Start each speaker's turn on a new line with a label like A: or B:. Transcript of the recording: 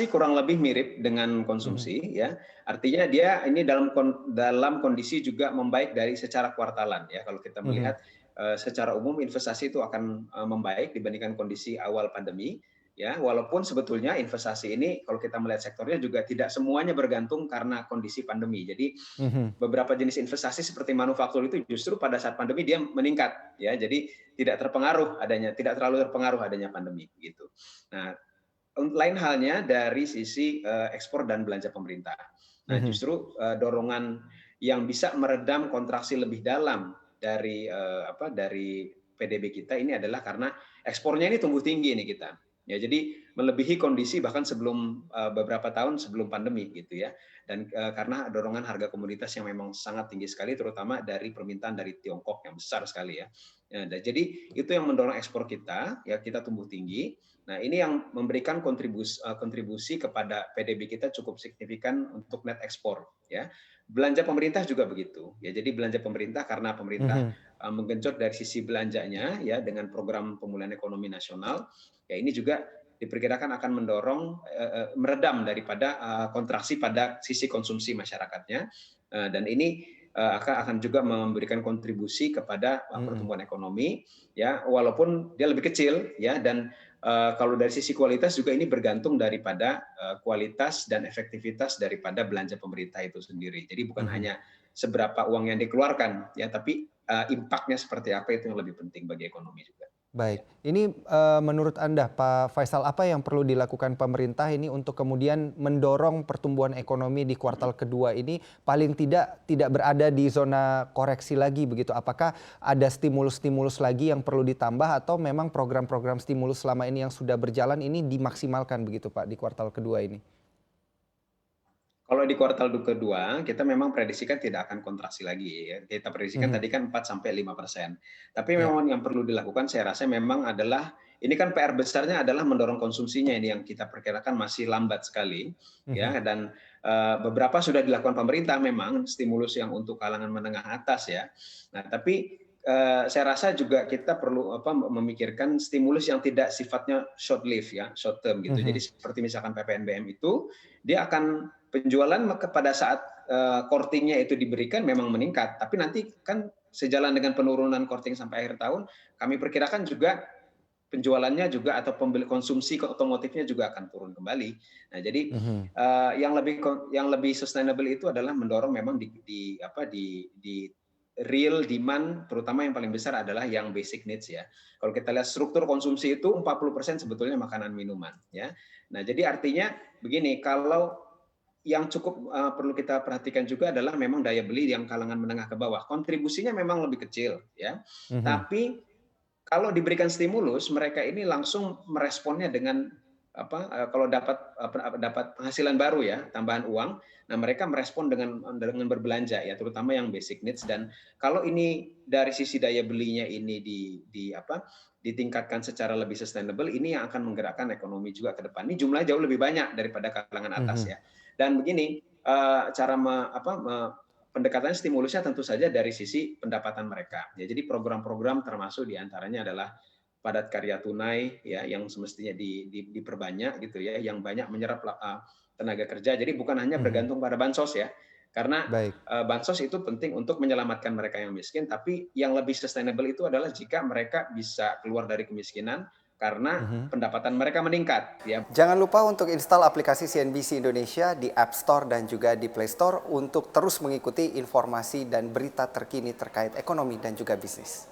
A: kurang lebih mirip dengan
B: Mhm,
A: konsumsi ya. Artinya dia ini dalam kondisi juga membaik dari secara kuartalan ya. Kalau kita
B: mhm,
A: melihat secara umum investasi itu akan membaik dibandingkan kondisi awal pandemi ya. Walaupun sebetulnya investasi ini kalau kita melihat sektornya juga tidak semuanya bergantung karena kondisi pandemi. Jadi
B: mhm.
A: beberapa jenis investasi seperti manufaktur itu justru pada saat pandemi dia meningkat ya. Jadi tidak terlalu terpengaruh adanya pandemi gitu. Nah, lain halnya dari sisi ekspor dan belanja pemerintah. Nah,
B: Mhm.
A: justru dorongan yang bisa meredam kontraksi lebih dalam dari PDB kita ini adalah karena ekspornya ini tumbuh tinggi nih kita. Ya, jadi melebihi kondisi bahkan sebelum beberapa tahun sebelum pandemi gitu ya. Dan karena dorongan harga komoditas yang memang sangat tinggi sekali terutama dari permintaan dari Tiongkok yang besar sekali ya. Ya, jadi itu yang mendorong ekspor kita, ya kita tumbuh tinggi. Nah, ini yang memberikan kontribusi kepada PDB kita cukup signifikan untuk net ekspor ya. Belanja pemerintah juga begitu. Ya, jadi belanja pemerintah karena pemerintah
B: Mhm.
A: menggenjot dari sisi belanjanya ya dengan program pemulihan ekonomi nasional, ya ini juga diperkirakan akan mendorong meredam daripada kontraksi pada sisi konsumsi masyarakatnya. Dan ini akan juga memberikan kontribusi kepada
B: Mhm.
A: pertumbuhan ekonomi ya walaupun dia lebih kecil ya dan kalau dari sisi kualitas juga ini bergantung daripada kualitas dan efektivitas daripada belanja pemerintah itu sendiri. Jadi bukan
B: Mhm.
A: hanya seberapa uang yang dikeluarkan, ya, tapi impact-nya seperti apa itu yang lebih penting bagi ekonomi juga. Ya.
B: Baik, ini, menurut Anda, Pak Faisal, apa yang perlu dilakukan pemerintah ini untuk kemudian mendorong pertumbuhan ekonomi di kuartal kedua ini paling tidak berada di zona koreksi lagi begitu? Apakah ada stimulus-stimulus lagi yang perlu ditambah atau memang program-program stimulus selama ini yang sudah berjalan ini dimaksimalkan begitu, Pak, di kuartal kedua ini?
A: Kalau di kuartal kedua, kita memang prediksikan tidak akan kontraksi lagi ya. Kita prediksikan
B: Mhm,
A: tadi kan 4-5%. Tapi
B: iya,
A: memang yang perlu dilakukan saya rasa memang adalah ini kan PR besarnya adalah mendorong konsumsinya ini yang kita perkirakan masih lambat sekali
B: mhm,
A: ya dan beberapa sudah dilakukan pemerintah memang stimulus yang untuk kalangan menengah atas ya. Nah, tapi saya rasa juga kita perlu memikirkan stimulus yang tidak sifatnya short live ya, short term gitu. Jadi
B: mhm,
A: seperti misalkan PPNBM itu dia akan penjualan pada saat kortingnya itu diberikan memang meningkat, tapi nanti kan sejalan dengan penurunan korting sampai akhir tahun, kami perkirakan juga penjualannya juga atau pembeli konsumsi otomotifnya juga akan turun kembali. Nah, jadi
B: mhm,
A: yang lebih sustainable itu adalah mendorong memang di real demand terutama yang paling besar adalah yang basic needs ya. Kalau kita lihat struktur konsumsi itu 40% sebetulnya makanan minuman ya. Nah, jadi artinya begini, kalau yang cukup perlu kita perhatikan juga adalah memang daya beli yang kalangan menengah ke bawah. Kontribusinya memang lebih kecil ya.
B: mhm,
A: Tapi kalau diberikan stimulus, mereka ini langsung meresponnya dengan kalau dapat penghasilan baru ya, tambahan uang, nah mereka merespon dengan berbelanja ya, terutama yang basic needs dan kalau ini dari sisi daya belinya ini ditingkatkan secara lebih sustainable, ini yang akan menggerakkan ekonomi juga ke depan. Ini jumlahnya jauh lebih banyak daripada kalangan atas
B: mhm.
A: ya. Dan begini, cara pendekatan stimulusnya tentu saja dari sisi pendapatan mereka. Ya, jadi program-program termasuk diantaranya adalah padat karya tunai ya yang semestinya diperbanyak gitu ya, yang banyak menyerap tenaga kerja. Jadi bukan hanya
B: Mhm,
A: bergantung pada bansos ya, karena
B: baik.
A: bansos itu penting untuk menyelamatkan mereka yang miskin, tapi yang lebih sustainable itu adalah jika mereka bisa keluar dari kemiskinan karena
B: Mhm.
A: pendapatan mereka meningkat ya.
B: Jangan lupa untuk install aplikasi CNBC Indonesia di App Store dan juga di Play Store untuk terus mengikuti informasi dan berita terkini terkait ekonomi dan juga bisnis.